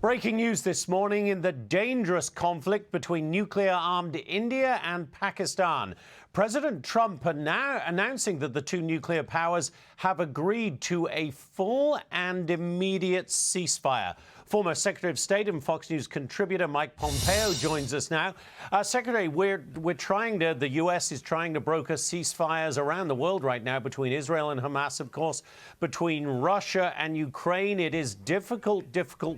Breaking news this morning in the dangerous conflict between nuclear-armed India and Pakistan. President Trump are now announcing that the two nuclear powers have agreed to a full and immediate ceasefire. Former Secretary of State and Fox News contributor Mike Pompeo joins us now. Secretary, the U.S. is trying to broker ceasefires around the world right now between Israel and Hamas, of course, between Russia and Ukraine. It is difficult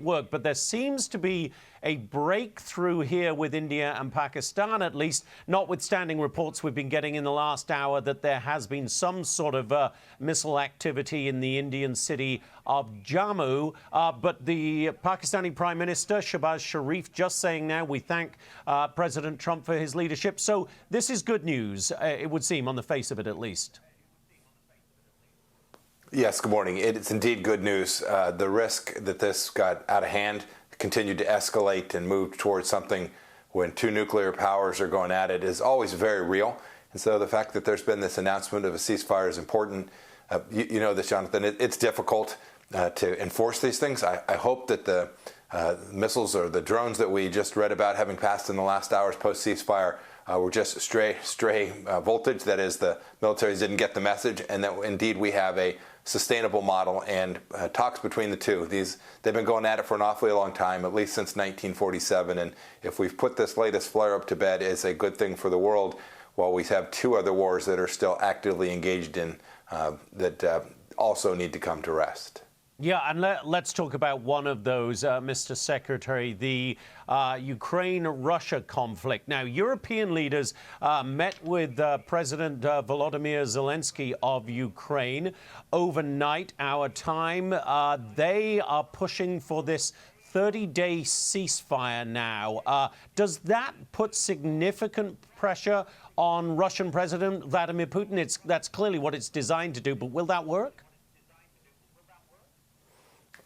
work, but there seems to be a breakthrough here with India and Pakistan, at least, notwithstanding reports we've been getting in the last hour that there has been some sort of missile activity in the Indian city of Jammu. But the Pakistani Prime Minister, Shehbaz Sharif, just saying now, we thank President Trump for his leadership. So this is good news, it would seem, on the face of it at least. Yes, good morning. It's indeed good news. The risk that this got out of hand, continued to escalate and move towards something when two nuclear powers are going at it is always very real. And so the fact that there's been this announcement of a ceasefire is important. You know this, Jonathan. It's difficult to enforce these things. I hope that the missiles or the drones that we just read about having passed in the last hours post-ceasefire were just stray voltage. That is, the militaries didn't get the message, and that indeed we have a sustainable model and talks between the two. They've been going at it for an awfully long time, at least since 1947. And if we've put this latest flare-up to bed, it's a good thing for the world, while we have two other wars that are still actively engaged in that also need to come to rest. Yeah, and let's talk about one of those, Mr. Secretary, the Ukraine-Russia conflict. Now, European leaders met with President Volodymyr Zelensky of Ukraine overnight, our time. They are pushing for this 30-day ceasefire now. Does that put significant pressure on Russian President Vladimir Putin? That's clearly what it's designed to do, but will that work?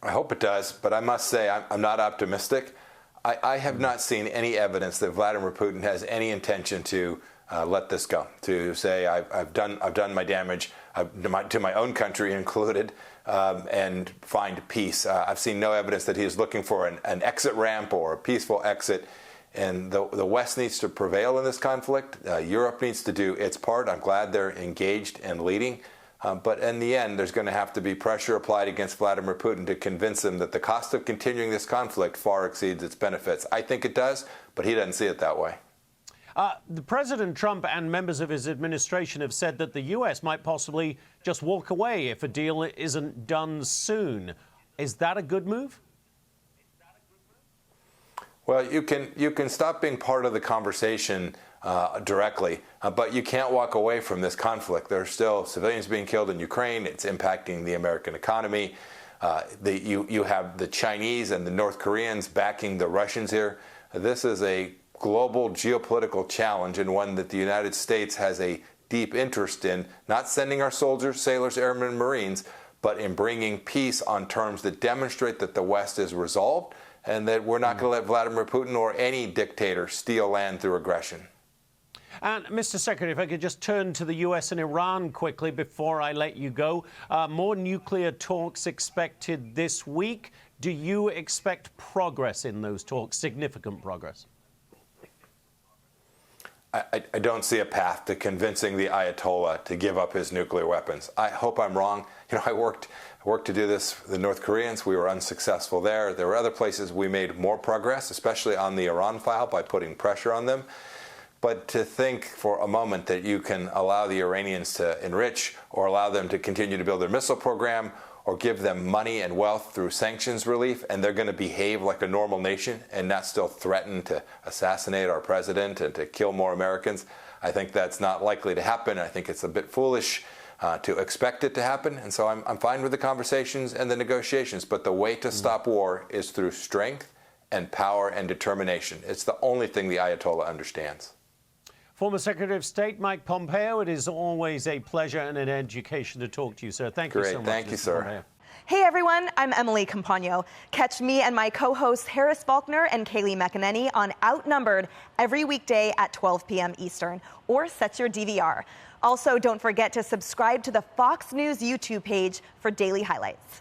I hope it does, but I must say I'm not optimistic. I have not seen any evidence that Vladimir Putin has any intention to let this go, to say I've done my damage to my own country included, and find peace. I've seen no evidence that he is looking for an exit ramp or a peaceful exit. And the West needs to prevail in this conflict. Europe needs to do its part. I'm glad they're engaged and leading. But in the end, there's going to have to be pressure applied against Vladimir Putin to convince him that the cost of continuing this conflict far exceeds its benefits. I think it does, but he doesn't see it that way. The President Trump and members of his administration have said that the U.S. might possibly just walk away if a deal isn't done soon. Is that a good move? Well, you can stop being part of the conversation directly, but you can't walk away from this conflict. There are still civilians being killed in Ukraine. It's impacting the American economy. You have the Chinese and the North Koreans backing the Russians here. This is a global geopolitical challenge, and one that the United States has a deep interest in, not sending our soldiers, sailors, airmen, and Marines, but in bringing peace on terms that demonstrate that the West is resolved and that we're not going to let Vladimir Putin or any dictator steal land through aggression. And, Mr. Secretary, if I could just turn to the U.S. and Iran quickly before I let you go. More nuclear talks expected this week. Do you expect progress in those talks, significant progress? I don't see a path to convincing the Ayatollah to give up his nuclear weapons. I hope I'm wrong. You know, I worked to do this with the North Koreans. We were unsuccessful there. There were other places we made more progress, especially on the Iran file, by putting pressure on them. But to think for a moment that you can allow the Iranians to enrich or allow them to continue to build their missile program or give them money and wealth through sanctions relief, and they're going to behave like a normal nation and not still threaten to assassinate our president and to kill more Americans, I think that's not likely to happen. I think it's a bit foolish to expect it to happen. And so I'm fine with the conversations and the negotiations. But the way to stop war is through strength and power and determination. It's the only thing the Ayatollah understands. Former Secretary of State Mike Pompeo, it is always a pleasure and an education to talk to you, sir. Thank you so much. Thank you, sir. Pompeo. Hey everyone, I'm Emily Campagno. Catch me and my co-hosts Harris Faulkner and Kaylee McEnany on Outnumbered every weekday at 12 p.m. Eastern, or set your DVR. Also, don't forget to subscribe to the Fox News YouTube page for daily highlights.